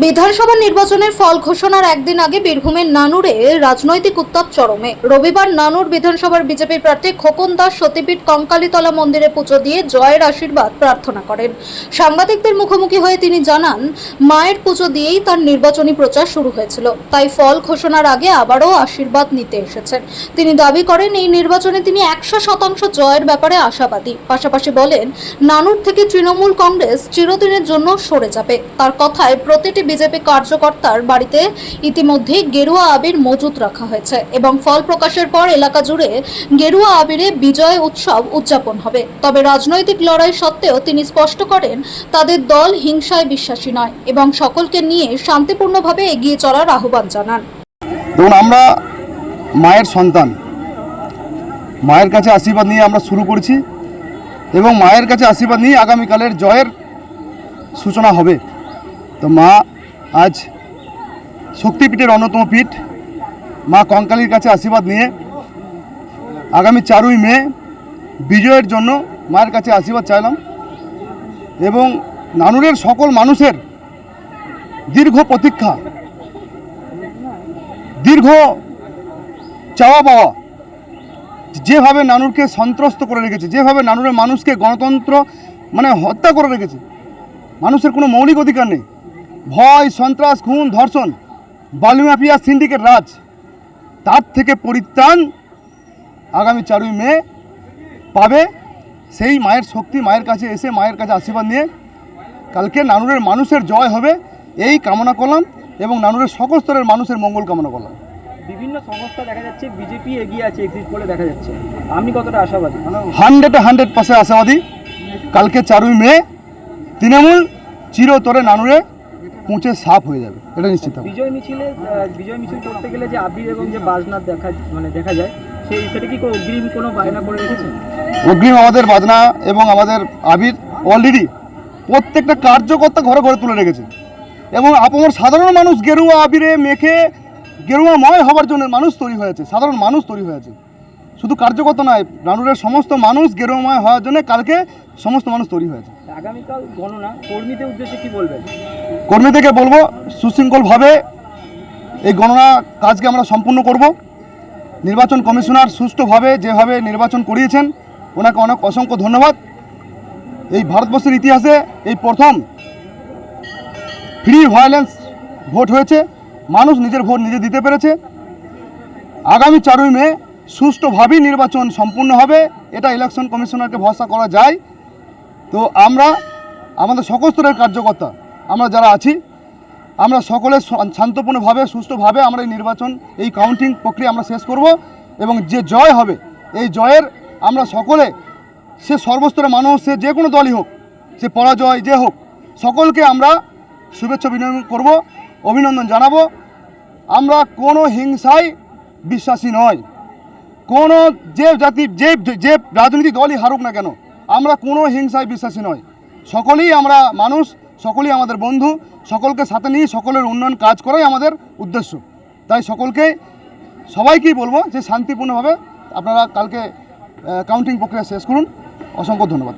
বিধানসভা নির্বাচনের ফল ঘোষণার একদিন আগে বীরভূমের নানুরে রাজনৈতিক উত্তাপ চরমে। রবিবার নানুর বিধানসভার বিজেপি প্রার্থী খোকন দাস সতীপীঠ কঙ্কালীতলা মন্দিরে পুজো দিয়ে জয়ের আশীর্বাদ প্রার্থনা করেন। সাংবাদিকদের মুখোমুখি হয়ে তিনি জানান, মায়ের পুজো দিয়েই তার নির্বাচনী প্রচার শুরু হয়েছিল, তাই ফল ঘোষণার আগে আবারও আশীর্বাদ নিতে এসেছেন। তিনি দাবি করেন, এই নির্বাচনে তিনি 100% জয়ের ব্যাপারে আশাবাদী। পাশাপাশি বলেন, নানুর থেকে তৃণমূল কংগ্রেস চিরদিনের জন্য সরে যাবে। তার কথায় প্রতিটি বিজেপি কার্যকর্তার বাড়িতে ইতিমধ্যে গেরুয়া আবির মজুত রাখা হয়েছে এবং ফল প্রকাশের পর এলাকা জুড়ে গেরুয়া আবিরে বিজয় উৎসব উদযাপন হবে। তবে রাজনৈতিক লড়াই সত্ত্বেও তিনি স্পষ্ট করেন, তাদের দল হিংসায় বিশ্বাসী নয় এবং সকলকে নিয়ে শান্তিপূর্ণভাবে এগিয়ে চলার আহ্বান জানান। দেখুন, আমরা মায়ের সন্তান, মায়ের কাছে আশীর্বাদ নিয়ে আমরা শুরু করেছি এবং মায়ের কাছে আশীর্বাদ নিয়ে আগামীকালের জয়ের সূচনা হবে। তো মা আজ শক্তিপীঠের অন্যতম পীঠ মা কঙ্কালীর কাছে আশীর্বাদ নিয়ে আগামী 4ই মে বিজয়ের জন্য মায়ের কাছে আশীর্বাদ চাইলাম এবং নানুরের সকল মানুষের দীর্ঘ প্রতীক্ষা, দীর্ঘ চাওয়া পাওয়া, যেভাবে নানুরকে সন্ত্রস্ত করে রেখেছে, যেভাবে নানুরের মানুষকে গণতন্ত্র হত্যা করে রেখেছে, মানুষের কোনো মৌলিক অধিকার নেই, ভয়, সন্ত্রাস, খুন, ধর্ষণ, বালু মাফিয়া, সিন্ডিকেট রাজ, তার থেকে পরিত্রাণ আগামী 4ই মে পাবে। সেই মায়ের শক্তি, মায়ের কাছে এসে মায়ের কাছে আশীর্বাদ নিয়ে কালকে নানুরের মানুষের জয় হবে এই কামনা করলাম এবং নানুরের সকল স্তরের মানুষের মঙ্গল কামনা করলাম। বিভিন্ন সংস্থা দেখা যাচ্ছে বিজেপি এগিয়ে আছে, এক্সিট পোলে দেখা যাচ্ছে, আপনি কতটা আশাবাদী? 100% আশাবাদী। কালকে 4ই মে তৃণমূল চিরতরে নানুরে পৌঁছে সাফ হয়ে যাবে, এটা নিশ্চিত। বিজয় মিছিল করতে গেলে যে আবির এবং যে বাজনা দেখা যায়, সেটা কি অগ্রিম কোনো বায়না করে রেখেছেন? অগ্রিম আমাদের বাজনা এবং আমাদের আবির অলরেডি প্রত্যেকটা কার্যকর্তা ঘরে ঘরে তুলে রেখেছে এবং আপমর সাধারণ মানুষ গেরুয়া আবিরে মেখে গেরুয়াময় হওয়ার জন্য মানুষ তৈরি হয়েছে, সাধারণ মানুষ তৈরি হয়েছে। শুধু কার্যকর্তা নয়, নানুরের সমস্ত মানুষ গেরুয়াময় হওয়ার জন্য কালকে সমস্ত মানুষ তৈরি হয়েছে। আগামীকাল গণনা, কর্মীদের উদ্দেশ্যে কি বলবেন? কর্মীদেরকে বলবো, সুশৃঙ্খলভাবে এই গণনা কাজকে আমরা সম্পূর্ণ করব। নির্বাচন কমিশনার সুষ্ঠুভাবে যেভাবে নির্বাচন করিয়েছেন, ওনাকে অনেক অসংখ্য ধন্যবাদ। এই ভারতবর্ষের ইতিহাসে এই প্রথম ফ্রি ভায়োলেন্স ভোট হয়েছে, মানুষ নিজের ভোট নিজে দিতে পেরেছে। আগামী 4ই মে সুষ্ঠুভাবেই নির্বাচন সম্পূর্ণ হবে, এটা ইলেকশন কমিশনারকে ভরসা করা যায়। তো আমরা আমাদের সকল স্তরের কার্যকর্তা আমরা যারা আছি, আমরা সকলে শান্তপূর্ণভাবে সুষ্ঠুভাবে আমরা এই নির্বাচন, এই কাউন্টিং প্রক্রিয়া আমরা শেষ করব এবং যে জয় হবে, এই জয়ের আমরা সকলে, সে সর্বস্তরের মানুষ, সে যে কোনো দলই হোক, সে পরাজয় যে হোক, সকলকে আমরা শুভেচ্ছা বিনিময় করব, অভিনন্দন জানাবো। আমরা কোনো হিংসায় বিশ্বাসী নয়। কোনো যে জাতি, যে রাজনৈতিক দলই হারুক না কেন, আমরা কোনো হিংসায় বিশ্বাসী নয়। সকলেই আমরা মানুষ, সকলেই আমাদের বন্ধু, সকলকে সাথে নিয়ে সকলের উন্নয়ন কাজ করাই আমাদের উদ্দেশ্য। তাই সবাইকেই বলবো যে শান্তিপূর্ণভাবে আপনারা কালকে কাউন্টিং প্রক্রিয়া শেষ করুন। অসংখ্য ধন্যবাদ।